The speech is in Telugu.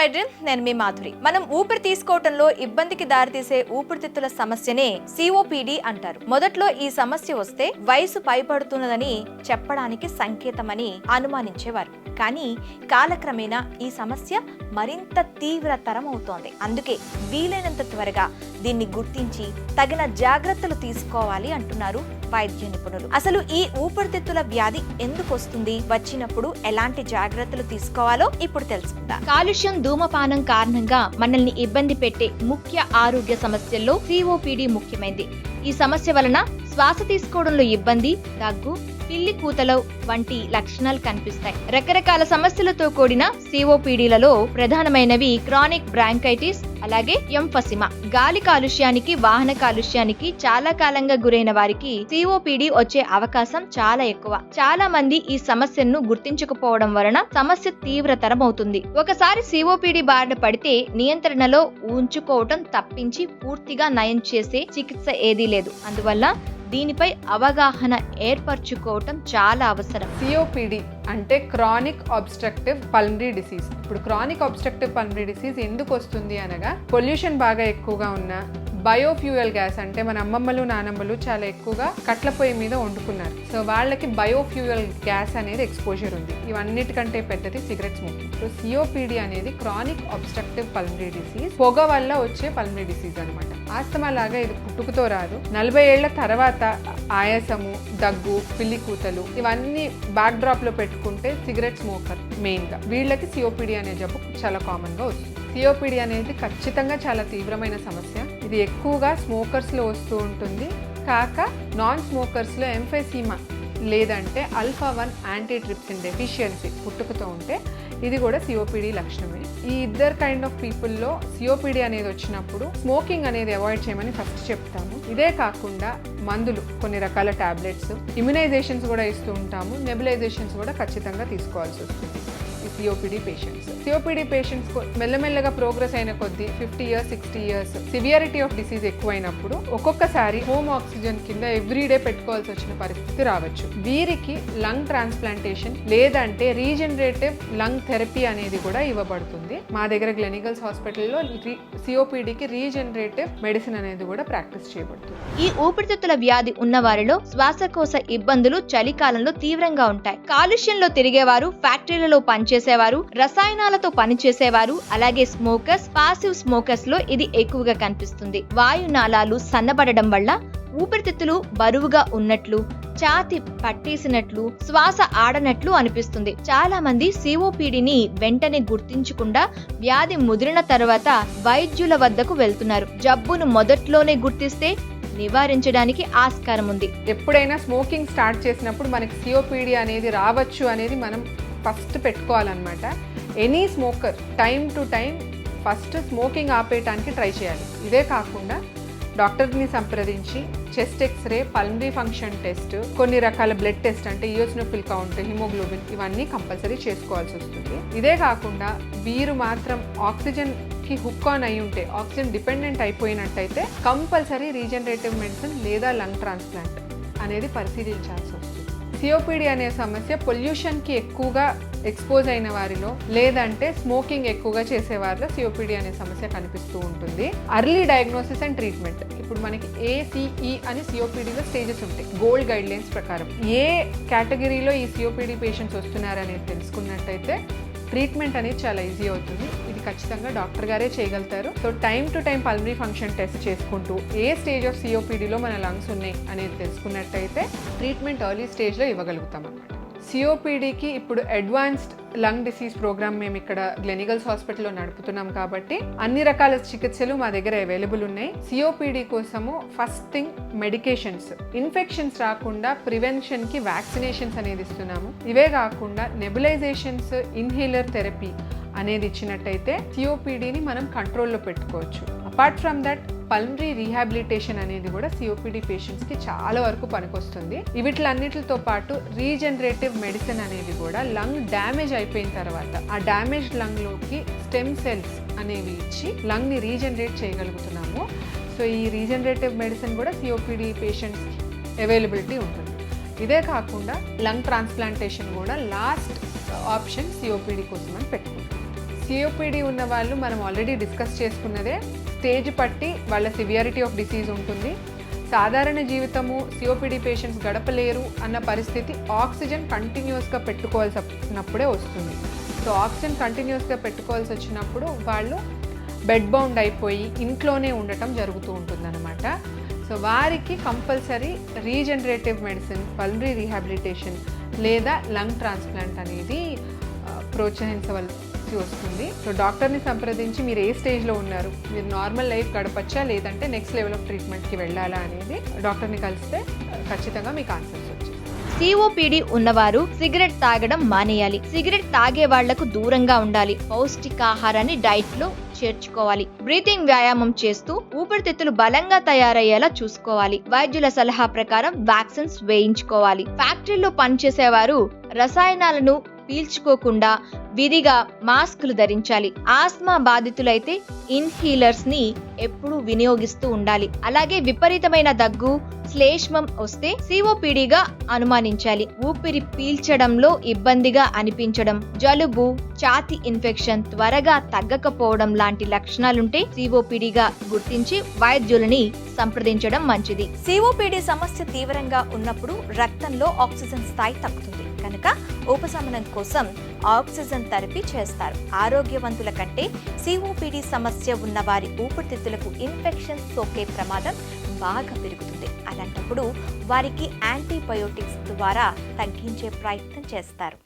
మై డ్రీమ్, నేను మీ మాధురి. మనం ఊపిరి తీసుకోవటంలో ఇబ్బందికి దారితీసే ఊపిరితిత్తుల సమస్యనే COPD అంటారు. మొదట్లో ఈ సమస్య వస్తే వయసు పైబడుతున్నదని చెప్పడానికి సంకేతమని అనుమానించేవారు. కానీ కాలక్రమేణా ఈ సమస్య మరింత తీవ్రతరం అవుతోంది. అందుకే వీలైనంత త్వరగా దీన్ని గుర్తించి తగిన జాగ్రత్తలు తీసుకోవాలి అంటున్నారు వైద్య నిపుణులు. అసలు ఈ ఊపిరితిత్తుల వ్యాధి ఎందుకు వస్తుంది, వచ్చినప్పుడు ఎలాంటి జాగ్రత్తలు తీసుకోవాలో ఇప్పుడు తెలుసుకుందాం. కాలుష్యం, ధూమపానం కారణంగా మనల్ని ఇబ్బంది పెట్టే ముఖ్య ఆరోగ్య సమస్యల్లో COPD ముఖ్యమైనది. ఈ సమస్య వలన శ్వాస తీసుకోవడంలో ఇబ్బంది, దగ్గు, పిల్లి కూతలు వంటి లక్షణాలు కనిపిస్తాయి. రకరకాల సమస్యలతో కూడిన COPDలలో ప్రధానమైనవి క్రానిక్ బ్రాంకైటిస్, అలాగే ఎంఫసిమా. గాలి కాలుష్యానికి, వాహన కాలుష్యానికి చాలా కాలంగా గురైన వారికి COPD వచ్చే అవకాశం చాలా ఎక్కువ. చాలా మంది ఈ సమస్యను గుర్తించకపోవడం వలన సమస్య తీవ్రతరం అవుతుంది. ఒకసారి COPD బారిన పడితే నియంత్రణలో ఉంచుకోవటం తప్పించి పూర్తిగా నయం చేసే చికిత్స ఏదీ లేదు. అందువల్ల దీనిపై అవగాహన ఏర్పరచుకోవటం చాలా అవసరం. COPD అంటే క్రానిక్ ఆబ్స్ట్రక్టివ్ పల్మనరీ డిసీజ్. ఇప్పుడు క్రానిక్ ఆబ్స్ట్రక్టివ్ పల్మనరీ డిసీజ్ ఎందుకు వస్తుంది అనగా, పొల్యూషన్ బాగా ఎక్కువగా ఉన్న బయోఫ్యూయల్ గ్యాస్, అంటే మన అమ్మమ్మలు నానమ్మలు చాలా ఎక్కువగా కట్ల పొయ్యి మీద వండుకున్నారు. సో వాళ్ళకి బయోఫ్యూయల్ గ్యాస్ అనేది ఎక్స్పోజర్ ఉంది. ఇవన్నిటికంటే పెద్దది సిగరెట్ స్మోకింగ్. సో COPD అనేది క్రానిక్ ఆబ్స్ట్రక్టివ్ పల్మనరీ డిసీజ్, పొగ వల్ల వచ్చే పల్మనరీ డిసీజ్ అనమాట. ఆస్తమా లాగా ఇది పుట్టుకతో రాదు. 40 ఏళ్ల తర్వాత ఆయాసము, దగ్గు, పిల్లి కూతలు ఇవన్నీ బ్యాక్ డ్రాప్ లో పెట్టుకుంటే సిగరెట్ స్మోకర్ మెయిన్ గా వీళ్ళకి COPD అనే జబ్బు చాలా కామన్ గా వస్తుంది. COPD అనేది ఖచ్చితంగా చాలా తీవ్రమైన సమస్య. ఇది ఎక్కువగా స్మోకర్స్ లో వస్తూ ఉంటుంది. కాక నాన్ స్మోకర్స్ లో ఎంఫెసిమా లేదంటే α1 యాంటీట్రిప్సిన్ డెఫిషియన్సీ పుట్టుకతో ఉంటే ఇది కూడా COPD లక్షణమే. ఈ ఇద్దరు కైండ్ ఆఫ్ పీపుల్లో COPD అనేది వచ్చినప్పుడు స్మోకింగ్ అనేది అవాయిడ్ చేయమని ఫస్ట్ చెప్తాము. ఇదే కాకుండా మందులు, కొన్ని రకాల టాబ్లెట్స్, ఇమ్యునైజేషన్స్ కూడా ఇస్తూ ఉంటాము. నెబులైజేషన్స్ కూడా ఖచ్చితంగా తీసుకోవాల్సి వస్తుంది ఈ COPD పేషెంట్స్ మెల్లమెల్లగా ప్రోగ్రెస్ అయిన కొద్దీ 50 years 60 years severity of disease ఎక్కువైనప్పుడు ఒక్కొక్కసారి హోమ్ ఆక్సిజన్ కింద ఎవ్రీడే పెట్టుకోవాల్సి వచ్చిన పరిస్థితి రావచ్చు. వీరికి లంగ్ ట్రాన్స్ప్లాంటేషన్ లేదంటే రీజనరేటివ్ లంగ్ థెరపీ అనేది కూడా ఇవ్వబడుతుంది. మా దగ్గర గ్లెనిగల్స్ హాస్పిటల్లో COPDకి రీజనరేటివ్ మెడిసిన్ అనేది కూడా ప్రాక్టీస్ చేయబడుతుంది. ఈ ఊపిరితిత్తుల వ్యాధి ఉన్న వారిలో శ్వాసకోశ ఇబ్బందులు చలికాలంలో తీవ్రంగా ఉంటాయి. కాలుష్యంలో తిరిగేవారు, ఫ్యాక్టరీలలో పనిచేసేవారు, రసాయనాలతో పనిచేసేవారు, అలాగే స్మోకర్స్, పాసివ్ స్మోకర్స్ లో ఇది ఎక్కువగా కనిపిస్తుంది. వాయునాళాలు సన్నబడడం వల్ల ఊపిరితిత్తులు బరువుగా ఉన్నట్లు, ఛాతి పట్టేసినట్లు, శ్వాస ఆడనట్లు అనిపిస్తుంది. చాలా మంది COPDని వెంటనే గుర్తించకుండా వ్యాధి ముదిరిన తర్వాత వైద్యుల వద్దకు వెళ్తున్నారు. జబ్బును మొదట్లోనే గుర్తిస్తే నివారించడానికి ఆస్కారం ఉంది. ఎప్పుడైనా స్మోకింగ్ స్టార్ట్ చేసినప్పుడు మనకి COPD అనేది రావచ్చు అనేది మనం ఫస్ట్ పెట్టుకోవాలన్నమాట. Any smoker time to time first smoking ఆపేయటానికి ట్రై చేయాలి. ఇదే కాకుండా డాక్టర్ని సంప్రదించి chest X-ray, pulmonary function test, కొన్ని రకాల బ్లడ్ టెస్ట్ అంటే ఈయోసినోఫిల్ కౌంట్, హిమోగ్లోబిన్ ఇవన్నీ కంపల్సరీ చేసుకోవాల్సి వస్తుంది. ఇదే కాకుండా వీరు మాత్రం ఆక్సిజన్కి హుక్ ఆన్ అయి ఉంటే, ఆక్సిజన్ డిపెండెంట్ అయిపోయినట్టయితే కంపల్సరీ రీజనరేటివ్ మెడిసిన్ లేదా లంగ్ ట్రాన్స్ప్లాంట్ అనేది పరిశీలించాల్సి వస్తుంది. COPD అనే సమస్య పొల్యూషన్కి ఎక్కువగా ఎక్స్పోజ్ అయిన వారిలో లేదంటే స్మోకింగ్ ఎక్కువగా చేసే వారిలో COPD అనే సమస్య కనిపిస్తూ ఉంటుంది. Early diagnosis and treatment. ఇప్పుడు మనకి ACE అని COPDలో స్టేజెస్ ఉంటాయి గోల్డ్ గైడ్ లైన్స్ ప్రకారం. ఏ కేటగిరీలో ఈ COPD పేషెంట్స్ వస్తున్నారనేది తెలుసుకున్నట్టయితే ట్రీట్మెంట్ అనేది చాలా ఈజీ అవుతుంది. ఇది ఖచ్చితంగా డాక్టర్ గారే చేయగలుగుతారు. So time to time pulmonary function test చేసుకుంటూ ఏ స్టేజ్ ఆఫ్ COPDలో మన లంగ్స్ ఉన్నాయి అనేది తెలుసుకున్నట్టయితే ట్రీట్మెంట్ ఎర్లీ స్టేజ్లో ఇవ్వగలుగుతాం అన్నమాట. COPDకి ఇప్పుడు అడ్వాన్స్డ్ లంగ్ డిసీజ్ ప్రోగ్రామ్ మేము ఇక్కడ గ్లెనిగల్స్ హాస్పిటల్లో నడుపుతున్నాం కాబట్టి అన్ని రకాల చికిత్సలు మా దగ్గర అవైలబుల్ ఉన్నాయి. COPD కోసము ఫస్ట్ థింగ్ మెడికేషన్స్, ఇన్ఫెక్షన్స్ రాకుండా ప్రివెన్షన్కి వ్యాక్సినేషన్స్ అనేది ఇస్తున్నాము. ఇవే కాకుండా నెబులైజేషన్స్, ఇన్హేలర్ థెరపీ అనేది ఇచ్చినట్టయితే COPDని మనం కంట్రోల్లో పెట్టుకోవచ్చు. Apart from that pulmonary rehabilitation అనేది కూడా COPD పేషెంట్స్కి చాలా వరకు పనికొస్తుంది. వీటిలన్నిటితో పాటు రీజనరేటివ్ మెడిసిన్ అనేది కూడా లంగ్ డ్యామేజ్ అయిపోయిన తర్వాత ఆ డ్యామేజ్డ్ లంగ్లోకి స్టెమ్ సెల్స్ అనేవి ఇచ్చి లంగ్ని రీజనరేట్ చేయగలుగుతున్నాము. సో ఈ రీజనరేటివ్ మెడిసిన్ కూడా COPD పేషెంట్స్కి అవైలబిలిటీ ఉంటుంది. ఇదే కాకుండా లంగ్ ట్రాన్స్ప్లాంటేషన్ కూడా లాస్ట్ ఆప్షన్ COPD కోసం అని పెట్టుకుంటాం. సిఓపిడి ఉన్న వాళ్ళు మనం ఆల్రెడీ డిస్కస్ చేసుకున్నదే, స్టేజ్ పట్టి వాళ్ళ సివియారిటీ ఆఫ్ డిసీజ్ ఉంటుంది. సాధారణ జీవితము సిఓపిడి పేషెంట్స్ గడపలేరు అన్న పరిస్థితి ఆక్సిజన్ కంటిన్యూస్గా పెట్టుకోవాల్సినప్పుడే వస్తుంది. సో ఆక్సిజన్ కంటిన్యూస్గా పెట్టుకోవాల్సి వచ్చినప్పుడు వాళ్ళు బెడ్ బౌండ్ అయిపోయి ఇంట్లోనే ఉండటం జరుగుతూ ఉంటుందన్నమాట. సో వారికి compulsory regenerative medicine, pulmonary rehabilitation లేదా లంగ్ ట్రాన్స్ప్లాంట్ అనేది ప్రోత్సహించవలసి వస్తుంది. సో డాక్టర్ని సంప్రదించి మీరు ఏ స్టేజ్లో ఉన్నారు, మీరు నార్మల్ లైఫ్ గడపచ్చా లేదంటే నెక్స్ట్ లెవెల్ ఆఫ్ ట్రీట్మెంట్కి వెళ్ళాలా అనేది డాక్టర్ని కలిస్తే ఖచ్చితంగా మీకు ఆన్సర్స్ వచ్చేస్తాయి. సిఓపిడి ఉన్నవారు సిగరెట్ తాగడం మానేయాలి. సిగరెట్ తాగే వాళ్లకు దూరంగా ఉండాలి. పౌష్టికాహారాన్ని డైట్ లో చేర్చుకోవాలి. బ్రీతింగ్ వ్యాయామం చేస్తూ ఊపిరితిత్తులు బలంగా తయారయ్యేలా చూసుకోవాలి. వైద్యుల సలహా ప్రకారం వ్యాక్సిన్స్ వేయించుకోవాలి. ఫ్యాక్టరీలో పనిచేసేవారు రసాయనాలను పీల్చుకోకుండా విధిగా మాస్కులు ధరించాలి. ఆస్మా బాధితులైతే ఇన్హీలర్స్ ని ఎప్పుడూ వినియోగిస్తూ ఉండాలి. అలాగే విపరీతమైన దగ్గు, శ్లేష్మం వస్తే సిఓపిడిగా అనుమానించాలి. ఊపిరి పీల్చడంలో ఇబ్బందిగా అనిపించడం, జలుబు, ఛాతీ ఇన్ఫెక్షన్ త్వరగా తగ్గకపోవడం లాంటి లక్షణాలుంటే సిఓపిడిగా గుర్తించి వైద్యులని సంప్రదించడం మంచిది. సిఓపిడి సమస్య తీవ్రంగా ఉన్నప్పుడు రక్తంలో ఆక్సిజన్ స్థాయి తగ్గుతుంది కనుక ఉపశమనం కోసం ఆక్సిజన్ థెరపీ చేస్తారు. ఆరోగ్యవంతుల కంటే సిఓపిడి సమస్య ఉన్న వారి ఊపిరితిత్తులకు ఇన్ఫెక్షన్ సోకే ప్రమాదం బాగా పెరుగుతుంది. అలాంటప్పుడు వారికి యాంటీబయోటిక్స్ ద్వారా తగ్గించే ప్రయత్నం చేస్తారు.